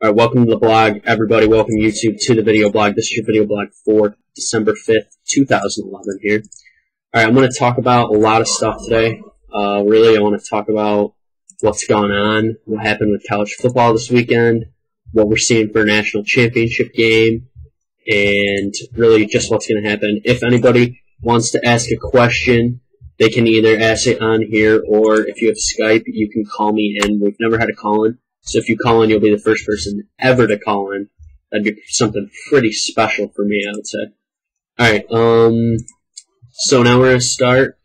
Alright, welcome to the blog, everybody. Welcome YouTube to the video blog. This is your video blog for December 5th, 2011 here. Alright, I'm going to talk about a lot of stuff today. Really, I want to talk about what's gone on, what happened with college football this weekend, what we're seeing for a national championship game, and really just what's going to happen. If anybody wants to ask a question, they can either ask it on here, or if you have Skype, you can call me in. We've never had a call-in. So if you call in, you'll be the first person ever to call in. That'd be something pretty special for me, I would say. Alright, so now we're going to start.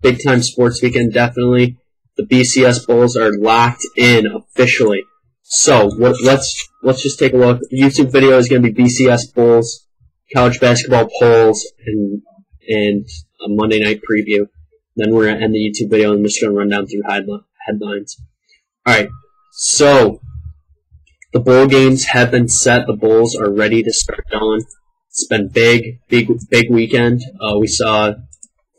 Big time sports weekend, definitely. The BCS Bulls are locked in officially. So, let's just take a look. The YouTube video is going to be BCS Bulls, college basketball polls, and a Monday night preview. Then we're going to end the YouTube video, and I'm just going to run down through headlines. Alright. So, the bowl games have been set. The Bulls are ready to start going. It's been big weekend. We saw, of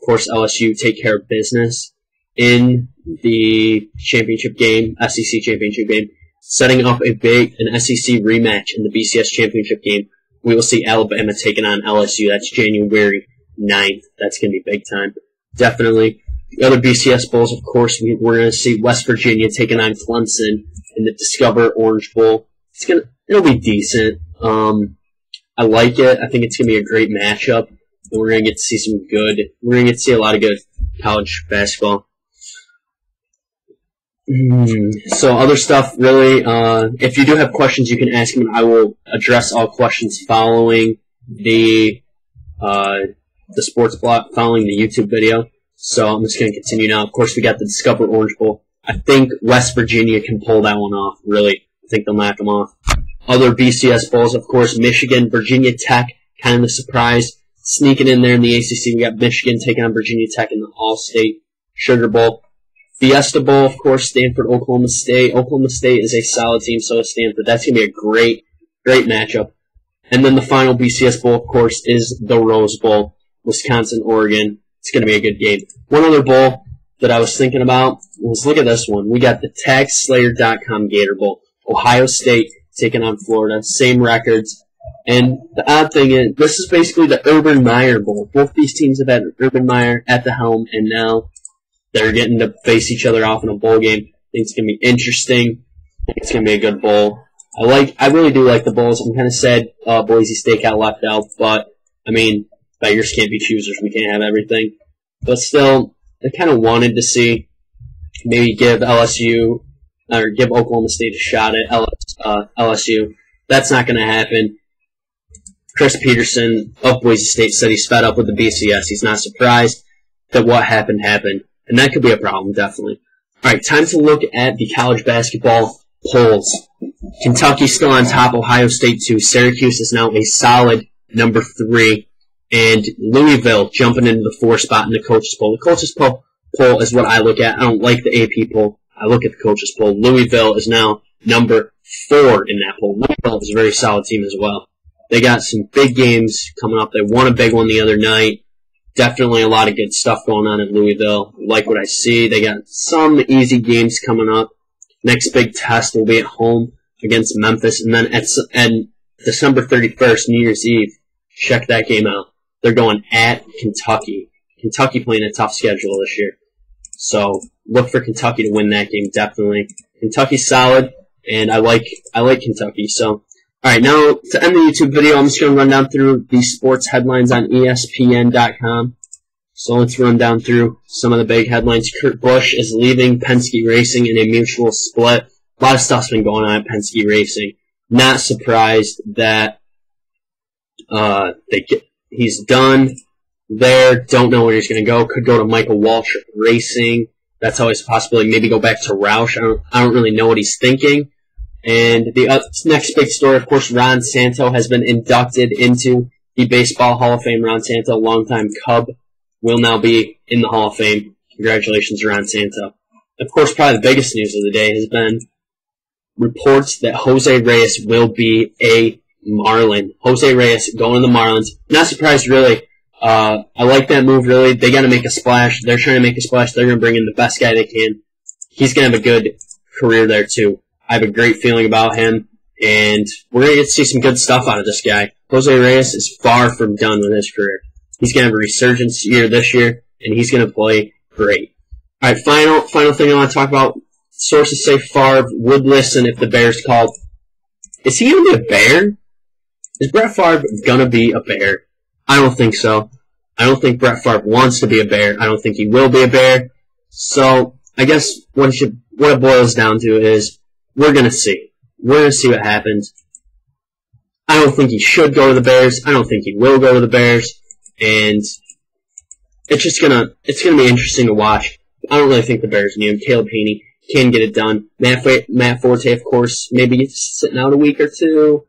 course, LSU take care of business in the championship game, SEC championship game, setting up an SEC rematch in the BCS championship game. We will see Alabama taking on LSU. That's January 9th. That's going to be big time. Definitely. The other BCS Bowls, of course, we're going to see West Virginia taking on Clemson in the Discover Orange Bowl. It'll be decent. I like it. I think it's going to be a great matchup, and we're going to get to see we're going to get to see a lot of good college basketball. So other stuff, really, if you do have questions, you can ask them, and I will address all questions following the sports blog, following the YouTube video. So I'm just going to continue now. Of course, we got the Discover Orange Bowl. I think West Virginia can pull that one off, really. I think they'll knock them off. Other BCS Bowls, of course, Michigan, Virginia Tech, kind of the surprise. Sneaking in there in the ACC, we got Michigan taking on Virginia Tech in the All-State Sugar Bowl. Fiesta Bowl, of course, Stanford, Oklahoma State. Oklahoma State is a solid team, so is Stanford. That's going to be a great matchup. And then the final BCS Bowl, of course, is the Rose Bowl, Wisconsin, Oregon. It's going to be a good game. One other bowl that I was thinking about was, look at this one. We got the TagSlayer.com Gator Bowl. Ohio State taking on Florida. Same records. And the odd thing is, this is basically the Urban Meyer Bowl. Both these teams have had Urban Meyer at the helm, and now they're getting to face each other off in a bowl game. I think it's going to be interesting. I think it's going to be a good bowl. I really do like the bowls. I'm kind of sad Boise State got left out, but, I mean, beggars can't be choosers. We can't have everything. But still, I kind of wanted to see maybe give LSU or give Oklahoma State a shot at LSU. That's not going to happen. Chris Peterson of Boise State said he's fed up with the BCS. He's not surprised that what happened. And that could be a problem, definitely. All right, time to look at the college basketball polls. Kentucky's still on top, Ohio State 2. Syracuse is now a solid number 3. And Louisville jumping into the 4 spot in the coaches poll. The coaches poll is what I look at. I don't like the AP poll. I look at the coaches poll. Louisville is now number 4 in that poll. Louisville is a very solid team as well. They got some big games coming up. They won a big one the other night. Definitely a lot of good stuff going on in Louisville. I like what I see. They got some easy games coming up. Next big test will be at home against Memphis. And then at December 31st, New Year's Eve, check that game out. They're going at Kentucky. Kentucky playing a tough schedule this year. So look for Kentucky to win that game, definitely. Kentucky's solid, and I like Kentucky. So, alright, now to end the YouTube video, I'm just going to run down through the sports headlines on ESPN.com. So let's run down through some of the big headlines. Kurt Busch is leaving Penske Racing in a mutual split. A lot of stuff's been going on at Penske Racing. Not surprised that he's done there. Don't know where he's going to go. Could go to Michael Walsh Racing. That's always a possibility. Maybe go back to Roush. I don't really know what he's thinking. And the next big story, of course, Ron Santo has been inducted into the Baseball Hall of Fame. Ron Santo, longtime Cub, will now be in the Hall of Fame. Congratulations, Ron Santo. Of course, probably the biggest news of the day has been reports that Jose Reyes will be a Marlin. Jose Reyes going to the Marlins. Not surprised, really. I like that move, really. They got to make a splash. They're trying to make a splash. They're going to bring in the best guy they can. He's going to have a good career there, too. I have a great feeling about him, and we're going to get to see some good stuff out of this guy. Jose Reyes is far from done with his career. He's going to have a resurgence year this year, and he's going to play great. All right, final thing I want to talk about. Sources say Favre would listen if the Bears called. Is he going to be a Bear? Is Brett Favre going to be a Bear? I don't think so. I don't think Brett Favre wants to be a Bear. I don't think he will be a Bear. So I guess what it boils down to is we're going to see. We're going to see what happens. I don't think he should go to the Bears. I don't think he will go to the Bears. And it's gonna be interesting to watch. I don't really think the Bears need him. Caleb Haney can get it done. Matt Forte, of course, maybe sitting out a week or two.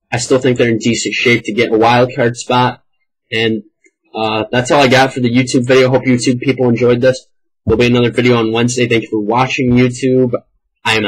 I still think they're in decent shape to get a wild card spot. And that's all I got for the YouTube video. Hope YouTube people enjoyed this. There'll be another video on Wednesday. Thank you for watching, YouTube. I am